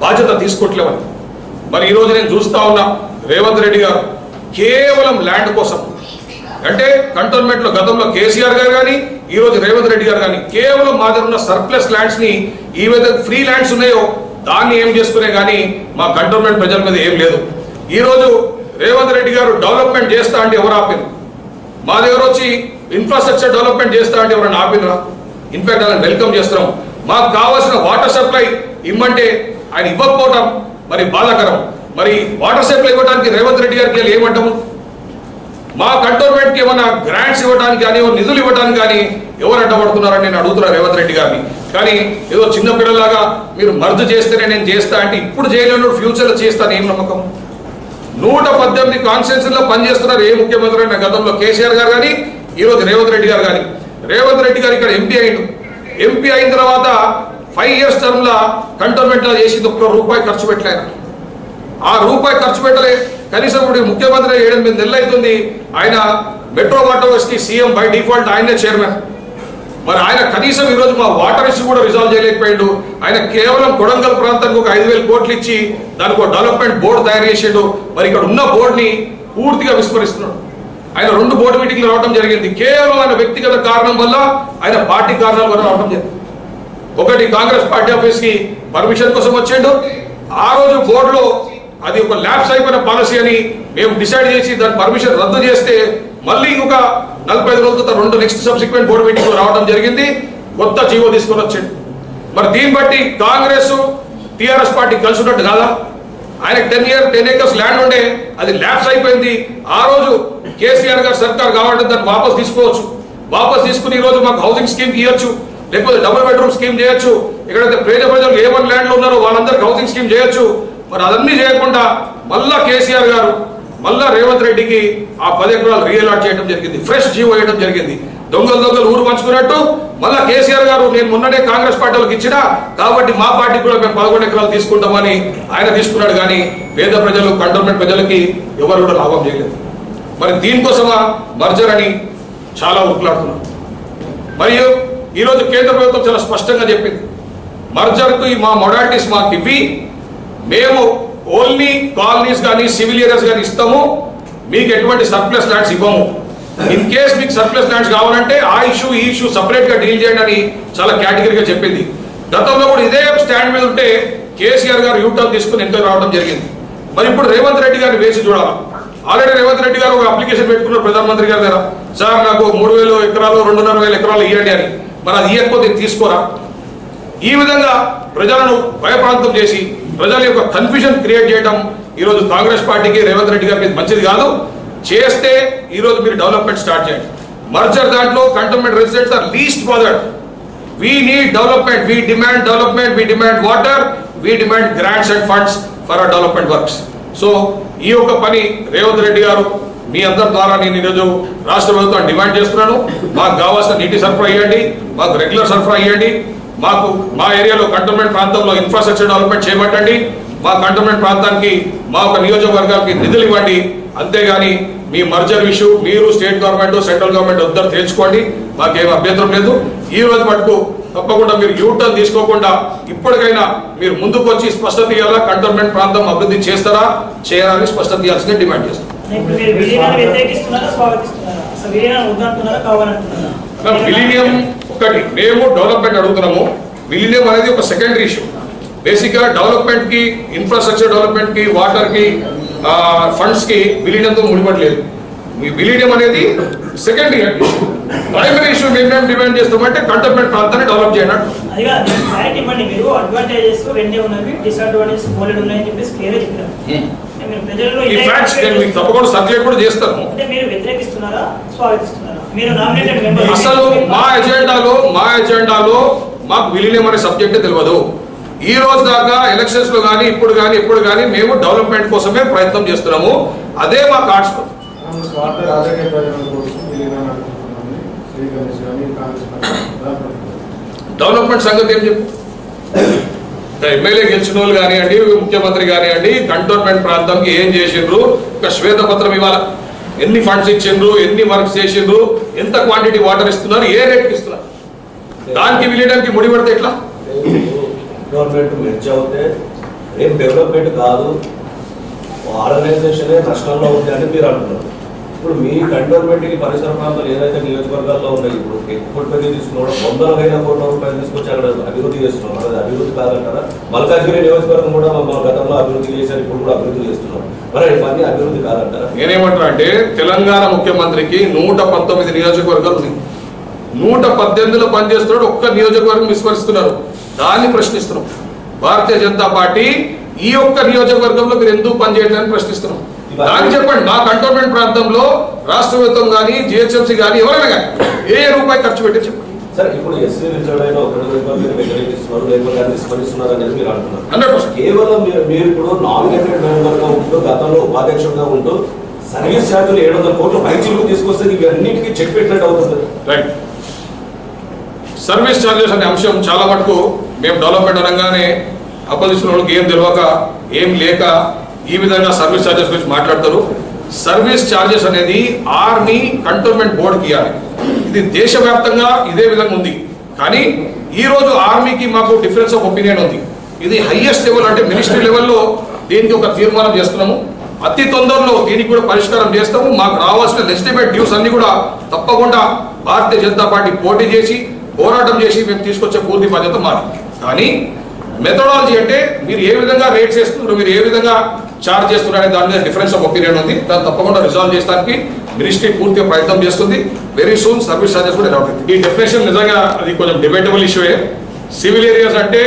బాధ్యత తీసుకోవట్లేవని. మరి ఈరోజు నేను చూస్తా ఉన్నా, రేవంత్ రెడ్డి గారు కేవలం ల్యాండ్ కోసం, అంటే కంటోన్మెంట్ లో గతంలో కేసీఆర్ గారు కానీ ఈరోజు రేవంత్ రెడ్డి గారు కానీ కేవలం మా దగ్గర ఉన్న సర్ప్లస్ ల్యాండ్స్ ని, ఈ విధంగా ఫ్రీ ల్యాండ్స్ ఉన్నాయో దాన్ని ఏం చేసుకునే కానీ మా కంటోన్మెంట్ ప్రజల మీద ఏం లేదు. ఈరోజు రేవంత్ రెడ్డి గారు డెవలప్మెంట్ చేస్తా అంటే ఎవరు ఆపారు? మా దగ్గర వచ్చి ఇన్ఫ్రాస్ట్రక్చర్ డెవలప్మెంట్ చేస్తా అంటే ఎవరైనా ఆపినరా? ఇన్ఫాక్ట్ ఆయన వెల్కమ్ చేస్తున్నాం. మాకు కావాల్సిన వాటర్ సప్లై ఇమ్మంటే ఆయన ఇవ్వకపోవటం మరి బాధాకరం. మరి వాటర్ సప్లై ఇవ్వడానికి రేవంత్ రెడ్డి గారికి వెళ్ళి ఏమంటాము? మా కంటోన్మెంట్ కి ఏమైనా గ్రాంట్స్ ఇవ్వడానికి కానీ, నిధులు ఇవ్వడానికి కానీ ఎవరు అడ్డపడుతున్నారని నేను అడుగుతున్నా రేవంత్ రెడ్డి గారిని. కానీ ఏదో చిన్న పిల్లలాగా మీరు మర్జు చేస్తేనే నేను చేస్తా అంటే ఇప్పుడు చేయలేను, ఫ్యూచర్లో చేస్తాను ఏం నమ్మకం? 118 కాన్స్టిట్యూన్సీలో పనిచేస్తున్నారు ఏ ముఖ్యమంత్రి అయినా, గతంలో కేసీఆర్ గారు కానీ ఈరోజు రేవంత్ రెడ్డి గారు కానీ. రేవంత్ రెడ్డి గారు ఇక్కడ ఎంపీ అయ్యిండు. ఎంపీ అయిన తర్వాత 5 years టర్మ్ లా కంటోన్మెంట్ లో చేసి ₹1 ఖర్చు పెట్టలేదు. ఆ రూపాయి ఖర్చు పెట్టలే. కనీసం ఇప్పుడు ముఖ్యమంత్రి 7-8 నెలలు అవుతుంది. ఆయన మెట్రో వాటర్ వర్క్స్ కి సీఎం బై డిఫాల్ట్ ఆయనే చైర్మన్. మరి ఆయన కనీసం ఈరోజు మా వాటర్ ఇష్యూ కూడా రిజాల్వ్ చేయలేకపోయాడు. ఆయన కేవలం కొడంగల్ ప్రాంతానికి ఒక 5,000 కోట్లు ఇచ్చి దానికి ఒక డెవలప్మెంట్ బోర్డు తయారు చేసాడు. మరి ఇక్కడ ఉన్న బోర్డుని పూర్తిగా విస్మరిస్తున్నాడు. ఆయన 2 బోర్డు మీటింగ్లు రావడం జరిగింది. కేవలం ఆయన వ్యక్తిగత కారణం వల్ల, ఆయన పార్టీ కారణాల వల్ల రావడం జరిగింది. ఒకటి కాంగ్రెస్ పార్టీ ఆఫీస్ కి పర్మిషన్ కోసం వచ్చాడు. ఆ రోజు బోర్డులో అది ఒక ల్యాప్స్ అయిపోయిన పాలసీ అని మేము డిసైడ్ చేసి దాని పర్మిషన్ రద్దు చేస్తే మళ్ళీ ఇంకొక 45 రోజుల తర్వాత 2 నెక్స్ట్ సబ్సిక్వెంట్ బోర్డు మీటింగ్ రావడం జరిగింది. కొత్త జీవో తీసుకొని వచ్చాడు. మరి దీన్ని బట్టి కాంగ్రెస్ టిఆర్ఎస్ పార్టీ కలిసి ఉన్నట్టు కాదా? ఆయనకు 10 acres ల్యాండ్ ఉండే, అది ల్యాప్స్ అయిపోయింది. ఆ రోజు కేసీఆర్ గారు సర్కార్ కావాలంటే దాన్ని వాపస్ తీసుకోవచ్చు. వాపస్ తీసుకుని ఈ రోజు మాకు హౌసింగ్ స్కీమ్ ఇవ్వచ్చు, లేకపోతే డబుల్ బెడ్రూమ్ స్కీమ్ చేయొచ్చు. ఎక్కడైతే పేద ప్రజలు A1 ల్యాండ్లో ఉన్నారో వాళ్ళందరికీ హౌసింగ్ స్కీమ్ చేయొచ్చు. మరి అదన్నీ చేయకుండా మళ్ళా కేసీఆర్ గారు మళ్ళా రేవంత్ రెడ్డికి ఆ 10 ఎకరాలు రీఅలాట్ చేయడం జరిగింది. ఫ్రెష్ జీవో వేయడం జరిగింది. దొంగలు ఊరు పంచుకున్నట్టు మళ్ళా కేసీఆర్ గారు నేను మొన్ననే కాంగ్రెస్ పార్టీలకు ఇచ్చినా కాబట్టి మా పార్టీ కూడా మేము 11 ఎకరాలు తీసుకుంటామని ఆయన తీసుకున్నాడు. కానీ పేద ప్రజలు, కంటోన్మెంట్ ప్రజలకి ఎవరు కూడా లాభం చేయలేదు. మరి దీనికోసమా మర్జర్ అని చాలా ఉట్లాడుతున్నారు. మరియు ఈరోజు కేంద్ర ప్రభుత్వం చాలా స్పష్టంగా చెప్పింది, మర్జర్కు మా మొడాలిటీస్ మాకు ఇవ్వి మేము ఓన్లీ కాలనీస్ కానీ సివిల్ ఏరియాస్ కానీ ఇస్తాము, మీకు ఎటువంటి సర్ప్లస్ ల్యాండ్స్ ఇవ్వము. ఇన్ కేస్ మీకు సర్ప్లస్ ల్యాండ్స్ కావాలంటే ఆ ఇష్యూ ఈ ఇష్యూ సపరేట్ గా డీల్ చేయండి అని చాలా కేటగిరీగా చెప్పింది. గతంలో కూడా ఇదే స్టాండ్ మీద ఉంటే కేసీఆర్ గారు యూటర్న్ తీసుకుని ఎంతో రావడం జరిగింది. మరి ఇప్పుడు రేవంత్ రెడ్డి గారిని వేసి చూడాలి. ఆల్రెడీ రేవంత్ రెడ్డి గారు ఒక అప్లికేషన్ పెట్టుకున్నారు ప్రధానమంత్రి గారి దగ్గర, సార్ నాకు 3,000 ఎకరాలు 2,500 ఎకరాలు ఇవ్వండి అని. మరి అది ఇవ్వకపోతే తీసుకోరా? ఈ విధంగా ప్రజలను భయప్రాంతం చేసి ప్రజల యొక్క కన్ఫ్యూజన్ క్రియేట్ చేయడం ఈరోజు కాంగ్రెస్ పార్టీకి రేవంత్ రెడ్డి గారికి మంచిది కాదు. చేస్తే ఈరోజు మీరు డెవలప్మెంట్ స్టార్ట్ చేయండి. మర్జర్ దాంట్లో cantonment residents are least bothered. We need development, we demand development, we demand water, we demand grants and funds for our development works. So ఈ యొక్క పని రేవంత్ రెడ్డి గారు మీ అందరి ద్వారా నేను ఈరోజు రాష్ట్ర ప్రభుత్వాన్ని డిమాండ్ చేస్తున్నాను. మాకు కావాల్సిన నీటి సరఫరా ఇవ్వండి, మాకు రెగ్యులర్ సరఫరా ఇవ్వండి, మాకు మా ఏరియాలో కంటోన్మెంట్ ప్రాంతంలో ఇన్ఫ్రాస్ట్రక్చర్ డెవలప్మెంట్ చేపట్టండి, మా కంటోన్మెంట్ ప్రాంతానికి మా ఒక నియోజకవర్గానికి నిధులు ఇవ్వండి. అంతేగాని మీ మర్జర్ ఇష్యూ మీరు స్టేట్ గవర్నమెంట్ సెంట్రల్ గవర్నమెంట్ వద్దరు తేల్చుకోండి, మాకేం అభ్యంతరం లేదు. ఈ రోజు మటుకు తప్పకుండా మీరు యూటర్న్ తీసుకోకుండా ఇప్పటికైనా మీరు ముందుకు వచ్చి స్పష్టత ఇవ్వాలా, కంటోన్మెంట్ ప్రాంతం అభివృద్ధి చేస్తారా చేయాలని స్పష్టత ఇవ్వాల్సిందే డిమాండ్ చేస్తాం. విలీనియం ఒకటి మేము డెవలప్మెంట్ అడుగుతున్నాము. విలీనియం అనేది ఒక సెకండరీ ఇష్యూ. బేసిక్ గా డెవలప్మెంట్ కి, ఇన్ఫ్రాస్ట్రక్చర్ డెవలప్మెంట్ కి, వాటర్ కి, ఫండ్స్ కి విలీనంతో ముడిపడలేదు. మీ విలీనం అనేది సెకండరీ ఇష్యూ. ప్రైమరీ ఇష్యూ మేము డిమాండ్ చేస్తామంటే కంటోన్మెంట్ ప్రాంతాన్ని డెవలప్ చేయండి. తప్పకుండా సబ్జెక్ట్ కూడా చేస్తాము. అసలు మా ఎజెండాలో మాకు విలీనం అనే సబ్జెక్టే తెలియదు. ఈ రోజు దాకా ఎలక్షన్స్ లో కానీ ఇప్పుడు కానీ మేము డెవలప్మెంట్ కోసమే ప్రయత్నం చేస్తున్నాము. అదే మా కార్డ్స్. డెవలప్మెంట్ సంగతి ఏం చెప్పు. ఎమ్మెల్యే గెలిచిన వాళ్ళు కానివ్వండి, ముఖ్యమంత్రి కానివ్వండి, కంటోన్మెంట్ ప్రాంతానికి ఏం చేసిండ్రు ఒక శ్వేతపత్రం ఇవ్వాలి. ఎన్ని ఫండ్స్ ఇచ్చిండ్రు, ఎన్ని వర్క్స్ చేసిండ్రు, ఎంత క్వాంటిటీ వాటర్ ఇస్తున్నారు, ఏ రేట్కి ఇస్తున్నారు, దానికి విలీనానికి ముడిపడితే ఎట్లా? గవర్నమెంట్ మెర్జ్ అవుతే ఏం డెవలప్మెంట్ కాదు, ఆర్గనైజేషన్ నష్టంలో ఉంది అని మీరు అంటున్నారు. ఇప్పుడు మీ కంటోన్మెంట్ కి పరిసర ప్రాంతాలు ఏదైతే నియోజకవర్గాల్లో ఉన్నాయి, ఇప్పుడు ఎక్కువ తీసుకోవడం 100,000 కోట్ల రూపాయలు తీసుకొచ్చి అక్కడ అభివృద్ధి చేస్తున్నారు. అది అభివృద్ధి కాదంటారా? మల్కాజ్గిరి నియోజకవర్గం కూడా గతంలో అభివృద్ధి చేశారు, ఇప్పుడు కూడా అభివృద్ధి చేస్తున్నారు. మరి ఇవన్నీ అభివృద్ధి కాదంటారా? నేనేమంటున్నా అంటే తెలంగాణ ముఖ్యమంత్రికి 119 నియోజకవర్గాలు ఉంది. 118లో పనిచేస్తున్నాడు, ఒక్క నియోజకవర్గం విస్మరిస్తున్నారు. దాన్ని ప్రశ్నిస్తున్నాం. భారతీయ జనతా పార్టీ ఈ ఒక్క నియోజకవర్గంలో మీరు ఎందుకు పనిచేయడానికి ప్రశ్నిస్తున్నాం. దాన్ని చెప్పండి. మా కంటోన్మెంట్ ప్రాంతంలో రాష్ట్ర ప్రభుత్వం కానీ జిహెచ్ఎంసీ కానీ ఎవరైనా కానీ ఏ రూపాయి ఖర్చు పెట్టి చెప్పండి. సార్ ఇప్పుడు ఎస్సీ రిజర్వ్ విస్మరిస్తున్నారు అనేది మీరు అంటున్నారు. 100% కేవలం మీరు ఇప్పుడు నామినేటెడ్ మెంబర్ గా ఉంటూ గతంలో ఉపాధ్యక్షుడిగా ఉంటూ సర్వీస్ ఛార్జీలు 700 కోట్ల పైచీలకు తీసుకొస్తే ఇవన్నిటికీ చెక్ పెట్టినట్టు అవుతుంది. రైట్. సర్వీస్ ఛార్జెస్ అనే అంశం చాలా మటుకు మేము డెవలప్మెంట్ అనగానే అపోజిషన్ వాళ్ళకి ఏం తెలియక ఏం లేక ఈ విధంగా సర్వీస్ ఛార్జెస్ గురించి మాట్లాడతారు. సర్వీస్ ఛార్జెస్ అనేది ఆర్మీ కంటోన్మెంట్ బోర్డుకి ఇవ్వాలి. ఇది దేశవ్యాప్తంగా ఇదే విధంగా ఉంది. కానీ ఈ రోజు ఆర్మీకి మాకు డిఫరెన్స్ ఆఫ్ ఒపీనియన్ ఉంది. ఇది హైయెస్ట్ లెవెల్ అంటే మినిస్ట్రీ లెవెల్లో దీనికి ఒక తీర్మానం చేస్తున్నాము. అతి తొందరలో దీనికి కూడా పరిష్కారం చేస్తాము. మాకు రావాల్సిన లెజిటిమేట్ డ్యూస్ అన్ని కూడా తప్పకుండా భారతీయ జనతా పార్టీ పోటీ చేసి పోరాటం చేసి మేము తీసుకొచ్చే పూర్తి బాధ్యత మాది. కానీ మెథడాలజీ అంటే మీరు ఏ విధంగా రేట్స్ చేస్తున్నారు, మీరు ఏ విధంగా చార్జ్ చేస్తున్నారు అనే దాని మీద డిఫరెన్స్ ఆఫ్ ఒపీనియన్ ఉంది. దాన్ని తప్పకుండా రిజాల్వ్ చేయడానికి మినిస్ట్రీ పూర్తిగా ప్రయత్నం చేస్తుంది. వెరీ సూన్ సర్వీస్ ఛార్జెస్ కూడా ఎలా ఉంటుంది. ఈ డెఫినేషన్ నిజంగా అది కొంచెం డిబేటబుల్ ఇష్యూయే. సివిల్ ఏరియాస్ అంటే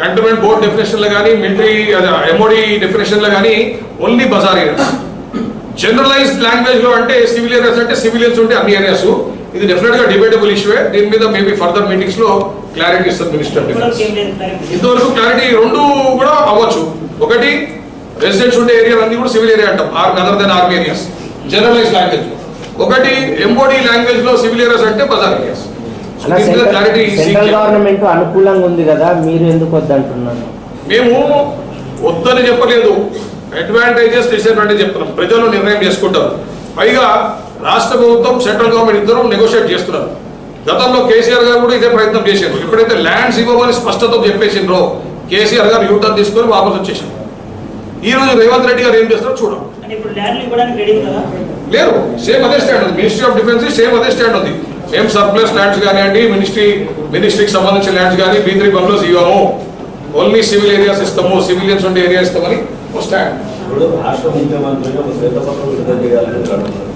కంటోన్మెంట్ బోర్డ్ డెఫినేషన్ లో కానీ మిలిటరీ ఎంఓడి డెఫినేషన్ లో కానీ ఓన్లీ బజార్ ఏరియాస్. జనరలైజ్డ్ లాంగ్వేజ్ లో అంటే సివిల్ ఏరియాస్ అంటే సివిలియన్స్ ఉంటే అన్ని ఏరియాస్. ఇది డెఫినెట్ గా డిబేటబుల్ ఇష్యూయే. దీని మీద మేబీ ఫర్దర్ మీటింగ్స్ లో క్లారిటీ ఇస్తారు మినిస్టర్. ఇంతవరకు క్లారిటీ రెండు కూడా అవ్వచ్చు. ఒకటి రెసిడెంట్స్ ఉండే ఏరియా అన్ని కూడా సివిల్ ఏరియా అంటాం, other than army areas generalise language. ఒకటి ఎంఓడి లాంగ్వేజ్ లో సివిల్ ఏరియాస్ అంటే బజార్ ఏరియాస్. సెంట్రల్ గవర్నమెంట్ అనుకూలంగా ఉంది కదా, మీరు ఎందుకు వద్దంటున్నారు? మేము వద్దని చెప్పలేదు. అడ్వాంటేజెస్ డిసడ్వాంటేజ్ చెప్తున్నాం. ప్రజలు నిర్ణయం చేసుకుంటారు. పైగా రాష్ట్ర ప్రభుత్వం సెంట్రల్ గవర్నమెంట్ ఇద్దరు నెగోషియేట్ చేస్తున్నారు. గతంలో కేసీఆర్ గారు కూడా ఇదే ప్రయత్నం చేశారు. ఎప్పుడైతే ల్యాండ్స్ ఇవ్వమని స్పష్టత చెప్పేసిండ్రో కేసీఆర్ గారు యూటర్న్ తీసుకొని వాపసు వచ్చేసారు. ఈ రోజు రేవంత్ రెడ్డి గారు ఏం చేస్తారో చూడాలి. లేరు, సేమ్ అదే స్టాండ్ ఉంది. మినిస్ట్రీ ఆఫ్ డిఫెన్స్ సేమ్ అదే స్టాండ్ ఉంది. సేమ్ సర్ప్లస్ ల్యాండ్స్ కానివ్వండి, మినిస్ట్రీకి సంబంధించిన ల్యాండ్స్ కానీ B3 బంగ్లోస్ ఇవ్వము, ఓన్లీ సివిల్ ఏరియాస్ ఇస్తాము, సివిలియన్స్ ఉండే ఏరియా ఇస్తామని ఒక స్టాండ్. ఇప్పుడు రాష్ట్ర ముఖ్యమంత్రిని ఒక శ్వేతపత్రం విడుదల చేయాలని అంటున్నారు.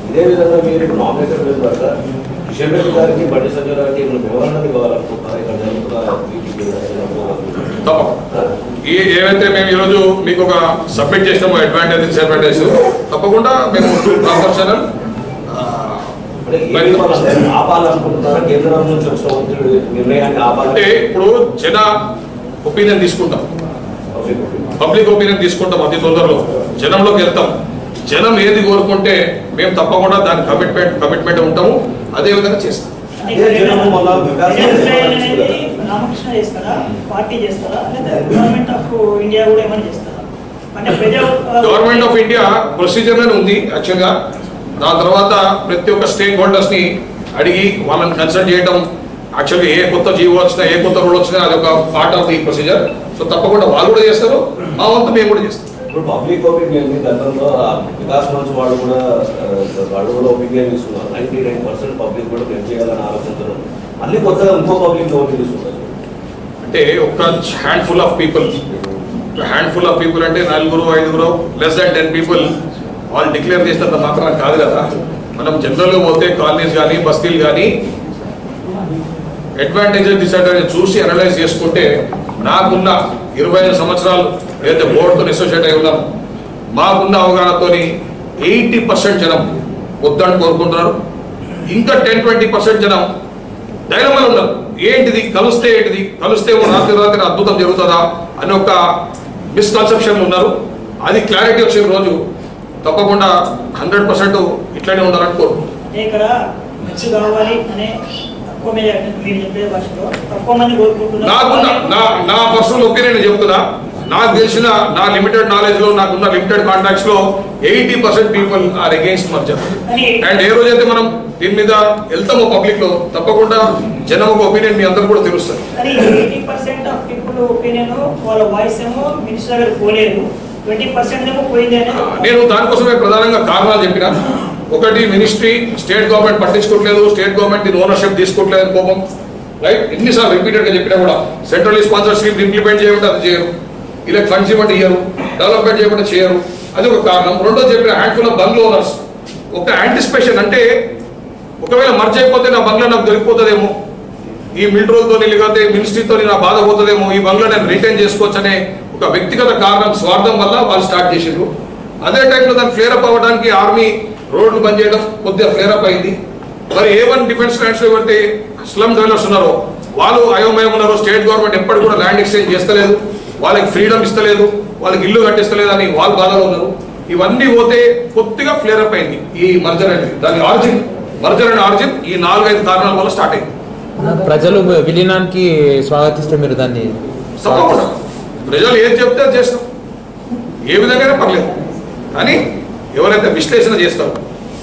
ఇదే విధంగా మీరు నామినేటెడ్ తర్వాత కిషన్ రెడ్డి గారికి, బండి సంజయ్ గారికి వివరణ ఇవ్వాలనుకుంటున్నారు. ఇక్కడ జరుగుతున్న ఏవైతే మేము ఈరోజు మీకు ఒక సబ్మిట్ చేసినామో అడ్వాంటేజ్ డిసడ్వాంటేజ్ తప్పకుండా మేము ప్రొఫెషనల్ ఆపాలనుకుంటున్నారా? కేంద్రం నుంచి వచ్చిన నిర్ణయాన్ని ఆపాలంటే ఇప్పుడు జన ఒపీనియన్ తీసుకుంటాం, పబ్లిక్ ఒపీనియన్ తీసుకుంటాం. అతి తొందరలో జనంలోకి వెళ్తాం. జనం ఏది కోరుకుంటే మేము తప్పకుండా దాని కమిట్మెంట్ ఉంటాము, అదే విధంగా చేస్తాం. గవర్నమెంట్ ఆఫ్ ఇండియా ప్రొసీజర్ ఉంది యాక్చువల్గా. దాని తర్వాత ప్రతి ఒక్క స్టేక్ హోల్డర్స్ ని అడిగి వాళ్ళని కన్సల్ట్ చేయడం, యాక్చువల్గా ఏ కొత్త జీవో వచ్చినా ఏ కొత్త రూల్ వచ్చినా అది ఒక part of the procedure. So తప్పకుండా వాళ్ళు కూడా చేస్తారు, మా వంతు మేము కూడా చేస్తాం. ఇప్పుడు పబ్లిక్ ఒపీనియన్ గతంలో వికాస్ మంచ్ వాళ్ళు కూడా ఒపీనియన్ తీసుకున్నారు. 99% పబ్లిక్ కూడా మేము చేయాలని ఆలోచిస్తున్నారు. మళ్ళీ కొత్తగా ఇంకో పబ్లిక్ ఒపీనియన్ తీసుకున్నారు. అంటే ఒక హ్యాండ్ఫుల్ ఆఫ్ పీపుల్ అంటే 4-5 లెస్ దాన్ 10 పీపుల్ వాళ్ళు డిక్లేర్ చేసినంత మాత్రం కాదు కదా. మనం జనరల్గా పోతే కాలనీస్ కానీ బస్తీలు కానీ అడ్వాంటేజెస్ డిసడ్వాంటేజ్ చూసి అనలైజ్ చేసుకుంటే నాకున్న 25 సంవత్సరాలు ఏదైతే బోర్డుతో అసోసియేట్ అయి ఉన్నాం, మాకున్న అవగాహనతో 80% జనం వద్దని కోరుకుంటున్నారు. ఇంకా 10-20% జనం డైలమాలో ఉన్నారు. ఏంటిది కలిస్తే రాత్రి అద్భుతం జరుగుతుందా అని ఒక మిస్కన్సెప్షన్ ఉన్నారు. అది క్లారిటీ వచ్చే రోజు తప్పకుండా 100% ఇట్లానే ఉండాలని కోరుకుంటున్నాను. నా పర్సనల్ ఒపీనియన్ చెప్తున్నా. నాకు తెలిసిన నా లిమిటెడ్ నాలెడ్జ్ లో, నాకున్న లిమిటెడ్ కాంటాక్ట్స్ లో 80% people are against merger. And ఏ రోజైతే మనం దీని మీద వెళ్తామో పబ్లిక్ లో తప్పకుండా జనం ఒక ఒపీనియన్ మీ అందరూ కూడా తెలుస్తుంది. నేను దానికోసమే ప్రధానంగా కారణాలు చెప్పిన. ఒకటి, మినిస్ట్రీ స్టేట్ గవర్నమెంట్ పట్టించుకోవట్లేదు, స్టేట్ గవర్నమెంట్ దీని ఓనర్షిప్ తీసుకోవట్లేదు అని కోపం. రైట్, ఎన్నిసార్లు రిపీటెడ్ గా చెప్పినా కూడా సెంట్రల్ స్పాన్సర్ స్కీమ్ ఇంప్లిమెంట్ చేయమంటే అది చేయరు, ఇలా ఫండ్స్ ఇవ్వమంటే ఇయ్యరు, డెవలప్మెంట్ చేయమంటే చేయరు. అది ఒక కారణం. రెండోది చెప్పిన హ్యాండ్ఫుల్ ఆఫ్ బంగ్లో ఓనర్స్ ఒక యాంటిసిపేషన్, అంటే ఒకవేళ మర్జ్ అయిపోతే నా బంగ్లా నాకు దొరికిపోతుందేమో, ఈ మిలిటరీతో లేకపోతే మినిస్ట్రీతో నా బాధ పోతుందేమో, ఈ బంగ్లా నేను రిటైన్ చేసుకోవచ్చు అనే ఒక వ్యక్తిగత కారణం, స్వార్థం వల్ల వాళ్ళు స్టార్ట్ చేసిండ్రు. అదే టైంలో దాన్ని ఫ్లేరప్ అవ్వడానికి ఆర్మీ రోడ్లు బంద్ చేయడం కొద్దిగా ఫ్లేరప్ అయింది. మరి A1 డిఫెన్స్ ల్యాండ్స్ లో ఎవరైతే స్లమ్ డెవలప్స్ ఉన్నారో వాళ్ళు అయోమయం ఉన్నారు. స్టేట్ గవర్నమెంట్ ఎప్పటి కూడా ల్యాండ్ ఎక్స్చేంజ్ చేస్తలేదు, వాళ్ళకి ఫ్రీడమ్ ఇస్తలేదు, వాళ్ళకి ఇల్లు కట్టిస్తలేదు అని వాళ్ళు బాధలో ఉన్నారు. ఇవన్నీ పోతే కొద్దిగా ఫ్లేరప్ అయింది ఈ మర్జర్ అనేది. దాని మర్జర్ అనే ఆరిజిన్ ఈ 4-5 కారణాల వల్ల స్టార్ట్ అయింది. ప్రజలు విలీనానికి స్వాగతిస్తే మీరు దాన్ని తప్పకుండా ప్రజలు ఏది చెప్తే అది చేస్తాం, ఏ విధంగానే పర్లేదు. కానీ ఎవరైతే విశ్లేషణ చేస్తారో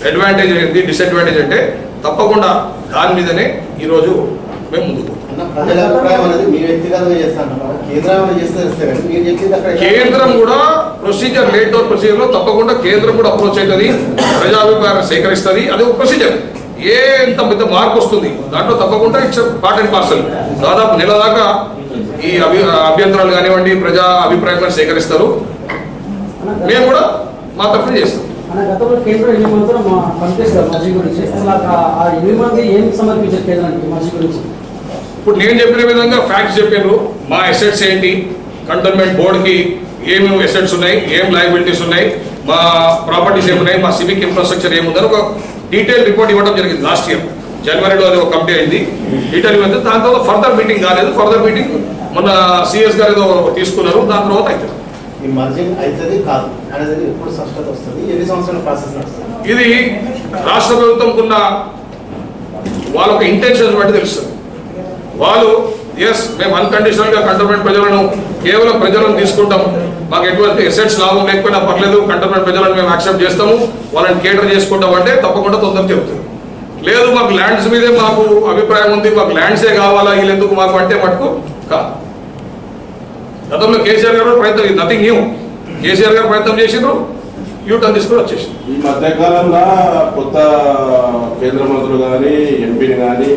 అడ్వాంటేజ్ ఏంటి, డిసడ్వాంటేజ్ అంటే తప్పకుండా దాని మీదనే ఈరోజు మేము ముందుకు. కేంద్రం కూడా ప్రొసీజర్, లేట్ డౌన్ ప్రొసీజర్ లో తప్పకుండా కేంద్రం కూడా అప్రోచ్ అవుతుంది, ప్రజాభిప్రాయాన్ని సేకరిస్తుంది. అది ఒక ప్రొసీజర్. ఎంత పెద్ద మార్పు వస్తుంది దాంట్లో తప్పకుండా ఇట్స్ పార్ట్ అండ్ పార్సల్. దాదాపు నెల దాకా ఈ అభ్యంతరాలు కానివ్వండి, ప్రజా అభిప్రాయాలను సేకరిస్తారు. మేము కూడా మా తరఫున చేస్తాం. ఇప్పుడు నేను చెప్పిన విధంగా ఫ్యాక్ట్స్ చెప్పారు. మా అసెట్స్ ఏంటి, కంటోన్మెంట్ బోర్డుకి ఏమేమి అసెట్స్ ఉన్నాయి, ఏం లయబిలిటీస్ ఉన్నాయి, మా ప్రాపర్టీస్ ఏమున్నాయి, మా సివిక్ ఇన్ఫ్రాస్ట్రక్చర్ ఏముందని ఒక డీటెయిల్ రిపోర్ట్ ఇవ్వడం జరిగింది. లాస్ట్ ఇయర్ జనవరిలో అది ఒక కమిటీ అయింది, డీటెయిల్ ఇవ్వదు. దాని తర్వాత ఫర్దర్ మీటింగ్ కాలేదు. ఫర్దర్ మీటింగ్ మన CS గారు ఏదో తీసుకున్నారు, దాని తర్వాత అవుతుంది. ఇది రాష్ట్ర ప్రభుత్వంకున్న వాళ్ళ ఒక ఇంటెన్షన్ బట్టి తెలుస్తుంది. వాళ్ళు మేము అన్కండిషనల్ గా కంటోన్మెంట్ ప్రజలను, కేవలం ప్రజలను తీసుకుంటాం, మాకు ఎటువంటి ఎసెట్స్ లాభం లేకపోయినా పర్లేదు, కంటోన్మెంట్ ప్రజలను మేము యాక్సెప్ట్ చేస్తాము, వాళ్ళని కేటర్ చేసుకుంటాం అంటే తప్పకుండా తొందరగా చెబుతుంది. లేదు మాకు ల్యాండ్స్ మీదే మాకు అభిప్రాయం ఉంది, మాకు ల్యాండ్సే కావాలా, వీళ్ళు ఎందుకు మాకు అంటే మటుకు కాదు. గతంలో కేసీఆర్ గారు ప్రయత్నం, నథింగ్ న్యూ. కేసీఆర్ గారు ప్రయత్నం చేసిండ్రు, యూటర్న్ తీసుకుని వచ్చేసింది. ఈ మధ్యకాలంలో కొత్త కేంద్ర మంత్రులు కానీ, ఎంపీని కానీ,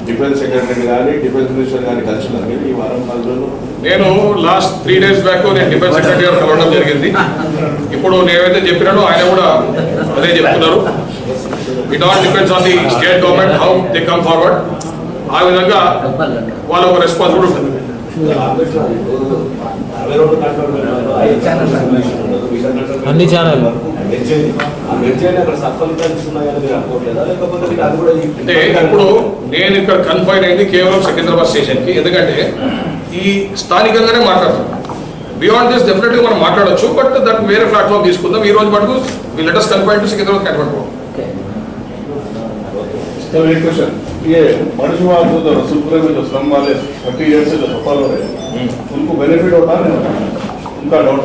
డిఫెన్స్ సెక్రటరీని కానీ, డిఫెన్స్ మినిస్టర్ కానీ కలిసినారు మీరు ఈ వారం 10 రోజులు? నేను లాస్ట్ 3 days బ్యాక్ నేను డిఫెన్స్ సెక్రటరీ గారు కలవడం జరిగింది. ఇప్పుడు నేనైతే చెప్పినానో ఆయన కూడా అదే చెప్తున్నారు. It all depends on the state government how they come forward. ఆ విధంగా వాళ్ళ ఒక రెస్పాన్సిబిలిటీ ఉంటుంది. అన్ని ఛానల్ అంటే ఇప్పుడు నేను ఇక్కడ కన్ఫైన్ అయింది కేవలం సికింద్రాబాద్ స్టేషన్కి, ఎందుకంటే ఈ స్థానికంగానే మాట్లాడుతున్నాం. బియాండ్ దిస్ డెఫినెట్గా మనం మాట్లాడచ్చు, బట్ దానికి వేరే ప్లాట్ఫామ్ తీసుకుందాం. ఈ రోజు మటుకు we let us confine to Secunderabad cantonment. एक क्वेश्चन, ये मर्ज हुआ जो रसूलपुर में जो श्रम वाले 30 ईयर से जो सफल हो रहे हैं उनको बेनिफिट होता है ना? उनका डाउट।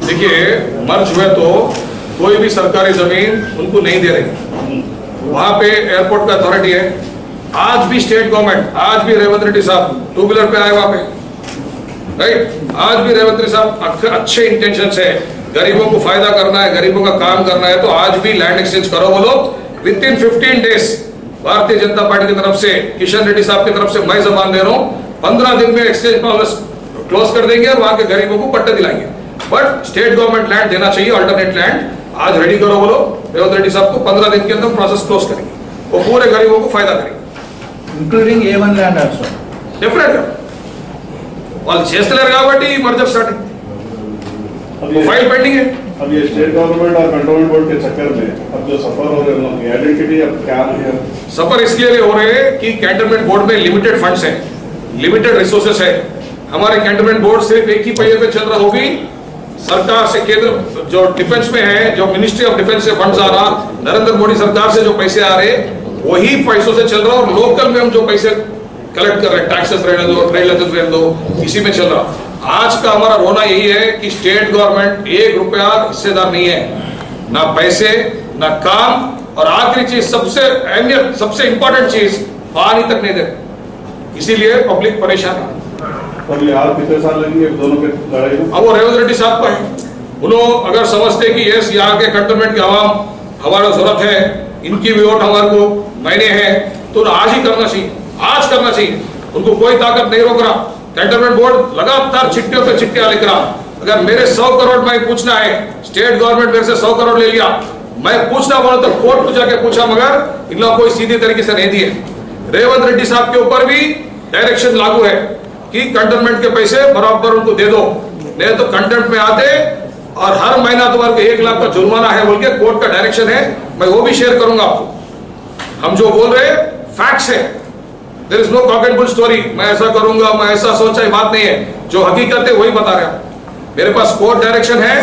देखिए मर्ज हुए तो कोई भी सरकारी जमीन उनको नहीं दे रही, वहां पे एयरपोर्ट का अथॉरिटी है. आज भी स्टेट गवर्नमेंट, आज भी रेवंत रेड्डी साहब 2 व्हीलर पे आए वहां पे, राइट. आज भी रेवंत रेड्डी साहब अच्छे इंटेंशन से गरीबों को फायदा करना है, गरीबों का काम करना है, तो आज भी लैंड एक्सचेंज करो बोलो. With in 15 days Bharatiya Janata party की तरफ से, किशन रेड्डी साहब की तरफ से मैं जबान दे रहा हूँ, 15 दिन में एक्सचेंज क्लोज कर देंगे और वहां के गरीबों को पट्टे दिलाएंगे. बट स्टेट गवर्नमेंट लैंड देना चाहिए, अल्टरनेट लैंड. आज रेडी करो बोलो रेवंत रेड्डी साहब को, 15 दिन के अंदर प्रोसेस क्लोज करेंगे, वो पूरे गरीबों को फायदा करेंगे, including A1 land also. Definite గా వాళ్ళు చేస్తలేరు కాబట్టి మర్జర్ స్టార్ట్ फाइल पेंडिंग है. अब ये स्टेट गवर्नमेंट और कंट्रोलमेंट बोर्ड के चक्कर में अब जो सफर हो रहे हैं उनकी आइडेंटिटी अब क्या है? सफर इसलिए हो रहे हैं कि कैंटोनमेंट बोर्ड में लिमिटेड फंड्स हैं, लिमिटेड रिसोर्सेस है. हमारे कैंटोनमेंट बोर्ड सिर्फ एक ही पहिए पे चल रहा होगी. सरकार से केंद्र जो डिफेंस में है, जो मिनिस्ट्री ऑफ डिफेंस से फंड्स आ रहा, नरेंद्र मोदी सरकार से जो पैसे आ रहे वही पैसों से चल रहा, और लोकल में हम जो पैसे कलेक्ट कर रहे हैं, टैक्सेस रहने दो, ट्रेड लाइसेंस रहने दो, इसी में चल रहा. आज का हमारा रोना यही है कि स्टेट गवर्नमेंट 1 रुपया हिस्सेदार नहीं है, ना पैसे ना काम, और आखिरी चीज सबसे अहमियत, सबसे इंपॉर्टेंट चीज पानी तक नहीं दे. इसीलिए पब्लिक परेशान है. अब ये हाल कितने साल लगेंगे दोनों के लड़ाई में? अब वो रेवंत रेड्डी साहब का है. उन्होंने अगर समझते कि यस यहाँ के कंटोनमेंट की आवाम हमारा जरूरत है, इनकी भी वोट हमारे को मायने हैं, तो आज ही करना चाहिए, आज करना चाहिए. उनको कोई ताकत नहीं रोक रहा. कैंटोनमेंट बोर्ड लगातार चिट्ठियों पे चिट्ठियां लिख रहा. अगर मेरे 100 करोड़ में पूछना है, स्टेट गवर्नमेंट मेरे से 100 करोड़ ले लिया, मैं पूछना बोला तो कोर्ट को जाके पूछा, मगर इन लोगों कोई सीधी तरीके से नहीं दिए. रेवंत रेड्डी साहब के ऊपर भी डायरेक्शन लागू है कि कंटोनमेंट के पैसे बराबर उनको दे दो, नहीं तो कंटेम्प्ट में आते और हर महीना तुम्हारे को 1 लाख का जुर्माना है बोल के कोर्ट का डायरेक्शन है. मैं वो भी शेयर करूंगा आपको. हम जो बोल रहे हैं फैक्ट्स है, there is no cock and bull story. मैं ऐसा करूंगा, मैं ऐसा सोचा, ये बात नहीं है. जो हकीकत है वही बता रहे हैं. मेरे पास कोर्ट डायरेक्शन है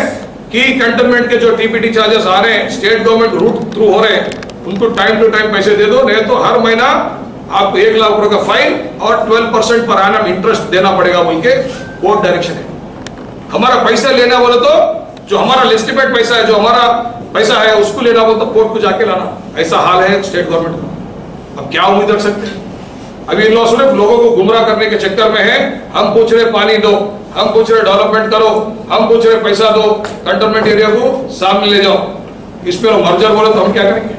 कि कंटोनमेंट के जो टीपीटी चार्जेस आ रहे हैं, स्टेट गवर्नमेंट रूट थ्रू हो रहे हैं, उनको टाइम टू टाइम पैसे दे दो, नहीं तो हर महीना आपको 1 लाख रुपए का फाइन और 12% पर एनम इंटरेस्ट देना पड़ेगा बोल के कोर्ट डायरेक्शन है. हमारा पैसा लेना बोले तो जो हमारा लिस्टिमेट पैसा है, जो हमारा पैसा है उसको लेना बोले तो कोर्ट को जाके लाना. ऐसा हाल है स्टेट गवर्नमेंट का. अब क्या उम्मीद रख सकते हैं? अभी इन लोग सिर्फ लोगों को गुमराह करने के चक्कर में है. हम पूछ रहे पानी दो, हम पूछ रहे डेवलपमेंट करो, हम पूछ रहे पैसा दो, कंटोनमेंट एरिया को सामने ले जाओ. इस पे मर्जर बोले तो हम क्या करेंगे?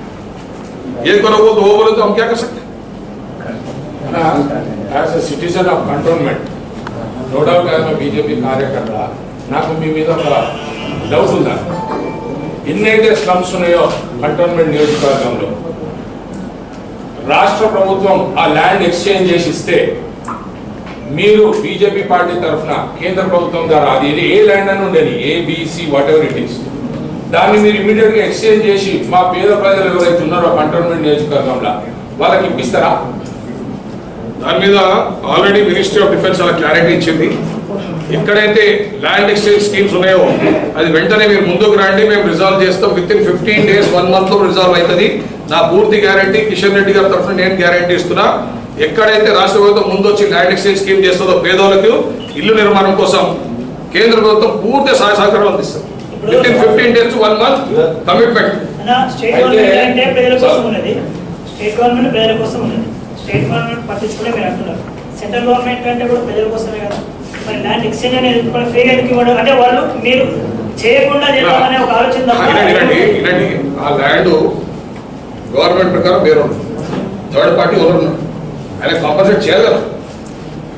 ये करो वो तो वो बोले तो हम क्या कर सकते हैं? As a citizen of cantonment, no doubt ఆయన బీజేపీ కార్యకర్త, నాకు మీ మీద ఒక డౌట్ ఉందా? ఎన్నైతే స్లమ్స్ ఉన్నాయో కంటోన్మెంట్ నియోజకవర్గంలో రాష్ట్ర ప్రభుత్వం ఆ ల్యాండ్ ఎక్స్చేంజ్ చేసి ఇస్తే, మీరు బీజేపీ పార్టీ తరఫున కేంద్ర ప్రభుత్వం ద్వారా అది ఏ ల్యాండ్ అని ఉండేది, ABC whatever it is, దాన్ని మీరు ఇమీడియట్ గా ఎక్స్చేంజ్ చేసి మా పేద ప్రజలు ఎవరైతే ఉన్నారో కంటోన్మెంట్ నియోజకవర్గంలో వాళ్ళకి ఇప్పిస్తారా? దాని మీద ఆల్రెడీ మినిస్ట్రీ ఆఫ్ డిఫెన్స్ అలా క్లారిటీ ఇచ్చింది. ఎక్కడైతే ల్యాండ్ ఎక్స్చేంజ్ స్కీమ్స్ ఉన్నాయో అది వెంటనే మీరు ముందుకు రండి, మేము రిజాల్వ్ చేస్తాం. విత్ ఇన్ 15 days 1 month లో రిజాల్వ్ అవుతుంది. నా పూర్తి గ్యారంటీ కిషన్ రెడ్డి గారి తరఫున నేను గ్యారంటీ ఇస్తున్నా. ఎక్కడైతే రాష్ట్ర ప్రభుత్వం ముందు వచ్చి ల్యాండ్ ఎక్స్చేంజ్ స్కీమ్ చేస్తుందో పేదోళ్ళకు ఇల్లు నిర్మాణం కోసం కేంద్ర ప్రభుత్వం పూర్తి సహాయ సహకారాలు అందిస్తుంది. With in 15 days to 1 month commitment. State government అంటే ప్రజల కోసం ఉన్నది, స్టేట్ గవర్నమెంట్ ప్రజల కోసం ఉన్నది. స్టేట్ గవర్నమెంట్ పట్టించుకునే మీరు అంటున్నారు. సెంట్రల్ గవర్నమెంట్ అంటే కూడా ప్రజల కోసమే కదా. మరి ల్యాండ్ ఎక్స్చేంజ్ అనేది ఫ్రీగా ఎందుకు ఇవ్వడం? అంటే వాళ్ళు మీరు చేయకుండా చేద్దామనే ఒక ఆలోచన తప్ప వినండి, ఆ ల్యాండ్ గవర్నమెంట్ ప్రకారం వేరే థర్డ్ పార్టీ ఓనర్ ఉన్నాడు, ఆయన కాంపన్సేట్ చేయాలి కదా.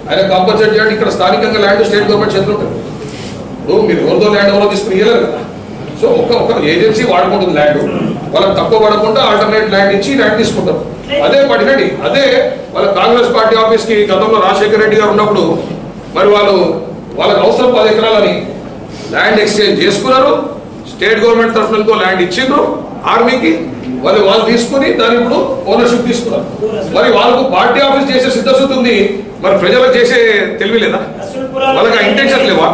ఆయన కాంపన్సేట్ చేయండి. ఇక్కడ స్థానికంగా ల్యాండ్ స్టేట్ గవర్నమెంట్ చేతులు ఉంటుంది. ఇప్పుడు మీరు ఎవరిదో ల్యాండ్ ఎవరో తీసుకుని ఇవ్వలేరు కదా. సో ఒక ఏజెన్సీ వాడుకుంటుంది ల్యాండ్, వాళ్ళకి తక్కువ పడకుండా ఆల్టర్నేట్ ల్యాండ్ ఇచ్చి ల్యాండ్ తీసుకుంటారు. అదే పడినండి, అదే వాళ్ళ కాంగ్రెస్ పార్టీ ఆఫీస్కి గతంలో రాజశేఖర రెడ్డి గారు ఉన్నప్పుడు మరి వాళ్ళకి అవసరం 10 ఎకరాలని ల్యాండ్ ఎక్స్చేంజ్ చేసుకున్నారు. స్టేట్ గవర్నమెంట్ తరఫున ఇంకో ల్యాండ్ ఇచ్చిండ్రు ఆర్మీకి, వాళ్ళు తీసుకుని దాని ఇప్పుడు ఓనర్షిప్ తీసుకున్నారు. మరి వాళ్ళకు పార్టీ ఆఫీస్ చేసే సిద్ధశుద్ధి ఉంది, మరి ప్రజలకు చేసే తెలివి లేదా? వాళ్ళకి ఆ ఇంటెన్షన్ లేవా?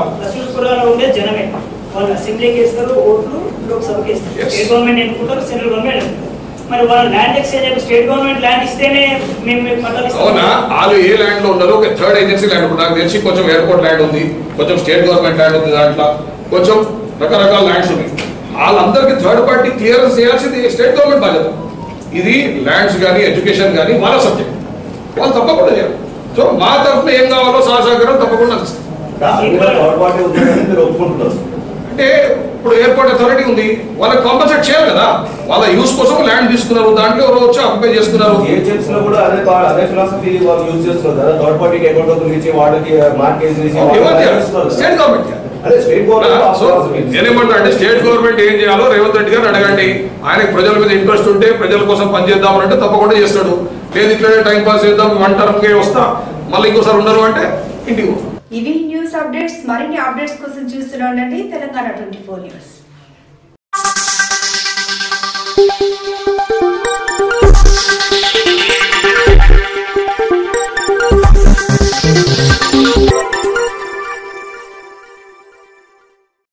ఉండే జనమే వాళ్ళు అసెంబ్లీకి వేస్తారు, ఓట్లు లోక్సభకి వేస్తారు. స్టేట్ గవర్నమెంట్ ఎన్నుకుంటారు, సెంట్రల్ గవర్నమెంట్ ఎన్నుకుంటారు. మరి వాళ్ళు land exchange state government land ఇస్తేనే మేము పట్టాలి. అవునా? వాళ్ళు ఏ ల్యాండ్ లో ఉన్నారో ఒక థర్డ్ ఏజెన్సీ ల్యాండ్ ఉంటుంది. నాకు తెలిసి కొంచెం ఎయిర్పోర్ట్ ల్యాండ్ ఉంది, కొంచెం స్టేట్ గవర్నమెంట్ ల్యాండ్ ఉంది, దాంట్లో కొంచెం రకరకాల ల్యాండ్స్ ఉన్నాయి. వాళ్ళందరికీ థర్డ్ పార్టీ క్లియరెన్స్ చేయాల్సింది స్టేట్ గవర్నమెంట్ బాధ్యత. ఇది ల్యాండ్స్ కానీ ఎడ్యుకేషన్ కానీ వాళ్ళ సబ్జెక్ట్, వాళ్ళు తప్పకుండా చేయాలి. సో మా తరఫున ఏం కావాలో సహసహకారం తప్పకుండా అందిస్తాం. అంటే ఇప్పుడు ఎయిర్పోర్ట్ అథారిటీ ఉంది, వాళ్ళకి కాంపన్సేట్ చేయాలి కదా. వాళ్ళ యూస్ కోసం ల్యాండ్ తీసుకున్నారు, దాంట్లో ఎవరో వచ్చి ఆక్యుపై చేసుకున్నారు. స్టేట్ గవర్నమెంట్ నేనేమంటా అంటే స్టేట్ గవర్నమెంట్ ఏం చేయాలో రేవంత్ రెడ్డి గారు అడగండి. ఆయనకు ప్రజల మీద ఇంట్రెస్ట్ ఉంటే ప్రజల కోసం పనిచేద్దామంటే తప్పకుండా చేస్తాడు. లేదు ఇట్లనే టైం పాస్ చేద్దాం, 1 టర్మ్కే వస్తా మళ్ళీ ఇంకోసారి ఉండరు అంటే ఇంటికి. ఇవి న్యూస్ అప్డేట్స్. మరిన్ని అప్డేట్స్ కోసం చూస్తూనే ఉండండి తెలంగాణ 24 న్యూస్.